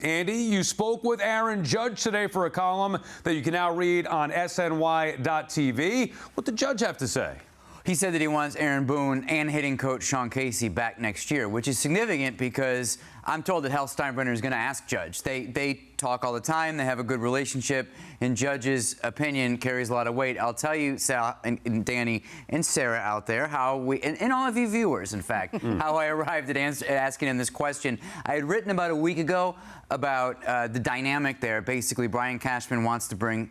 Andy, you spoke with Aaron Judge today for a column that you can now read on SNY.TV. What did Judge have to say? He said that he wants Aaron Boone and hitting coach Sean Casey back next year, which is significant because I'm told that Hal Steinbrenner is going to ask Judge. They talk all the time. They have a good relationship, and Judge's opinion carries a lot of weight. I'll tell you, Sal and Danny and Sarah out there, how we, and all of you viewers, in fact, how I arrived at asking him this question. I had written about a week ago about the dynamic there. Basically, Brian Cashman wants to bring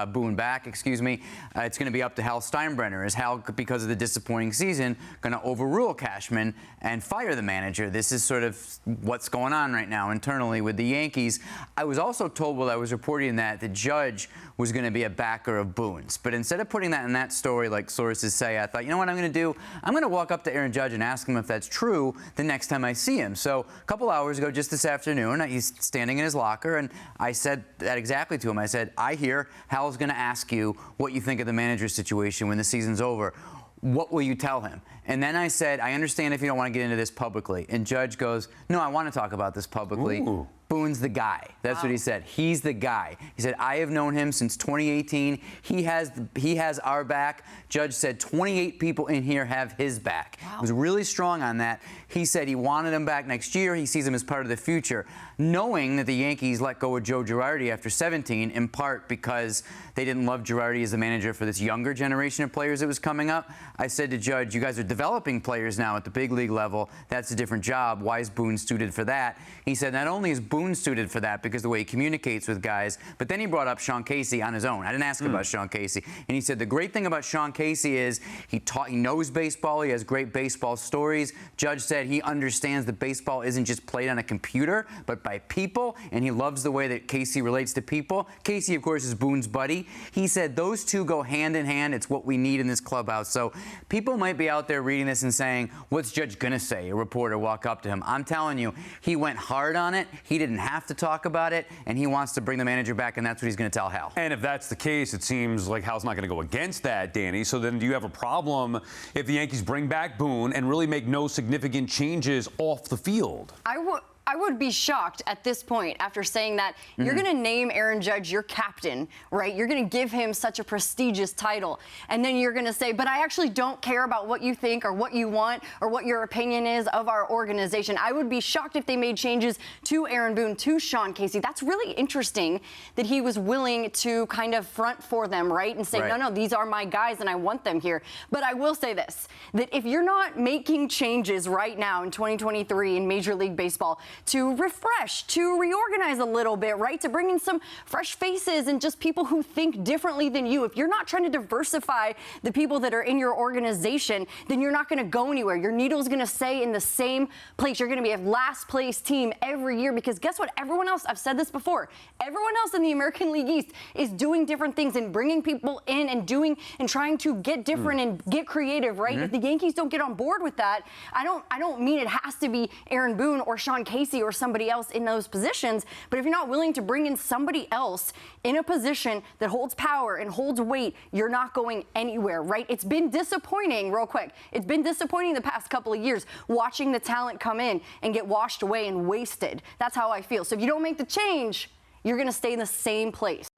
Boone back. Excuse me. It's going to be up to Hal Steinbrenner. Is Hal, because of the disappointing season, going to overrule Cashman and fire the manager? This is sort of what's going on right now internally with the Yankees. I was also told while I was reporting that the Judge was going to be a backer of Boone's. But instead of putting that in that story like sources say, I thought, you know what I'm going to do? I'm going to walk up to Aaron Judge and ask him if that's true the next time I see him. So a couple hours ago, just this afternoon, he's standing in his locker, and I said that exactly to him. I said, I hear Hal's going to ask you what you think of the manager situation when the season's over. What will you tell him? And then I said, I understand if you don't want to get into this publicly. And Judge goes, no, I want to talk about this publicly. Ooh. Boone's the guy. That's what he said. He's the guy. He said, I have known him since 2018. He has our back. Judge said 28 people in here have his back. Wow. He was really strong on that. He said he wanted him back next year. He sees him as part of the future. Knowing that the Yankees let go of Joe Girardi after 17, in part because they didn't love Girardi as the manager for this younger generation of players that was coming up, I said to Judge, you guys are developing players now at the big league level. That's a different job. Why is Boone suited for that? He said not only is Boone suited for that because of the way he communicates with guys, but then he brought up Sean Casey on his own. I didn't ask him about Sean Casey. And he said the great thing about Sean Casey is he knows baseball. He has great baseball stories. Judge said he understands that baseball isn't just played on a computer, but by people, and he loves the way that Casey relates to people. Casey, of course, is Boone's buddy. He said those two go hand in hand. It's what we need in this clubhouse. So people might be out there reading this and saying, what's Judge going to say? A reporter walk up to him. I'm telling you, he went hard on it. He didn't have to talk about it, and he wants to bring the manager back, and that's what he's going to tell Hal. And if that's the case, it seems like Hal's not going to go against that, Danny. So then do you have a problem if the Yankees bring back Boone and really make no significant changes off the field? I would be shocked at this point after saying that you're going to name Aaron Judge your captain, right? You're going to give him such a prestigious title. And then you're going to say, but I actually don't care about what you think or what you want or what your opinion is of our organization. I would be shocked if they made changes to Aaron Boone, to Sean Casey. That's really interesting that he was willing to kind of front for them, right? And say, no, these are my guys and I want them here. But I will say this, that if you're not making changes right now in 2023 in Major League Baseball, to refresh, to reorganize a little bit, right? To bring in some fresh faces and just people who think differently than you. If you're not trying to diversify the people that are in your organization, then you're not going to go anywhere. Your needle's going to stay in the same place. You're going to be a last place team every year because guess what? Everyone else, I've said this before, everyone else in the American League East is doing different things and bringing people in and doing and trying to get different and get creative, right? If the Yankees don't get on board with that, I don't mean it has to be Aaron Boone or Sean Casey or somebody else in those positions, but if you're not willing to bring in somebody else in a position that holds power and holds weight, you're not going anywhere, right? It's been disappointing, real quick. It's been disappointing the past couple of years watching the talent come in and get washed away and wasted. That's how I feel. So if you don't make the change, you're going to stay in the same place.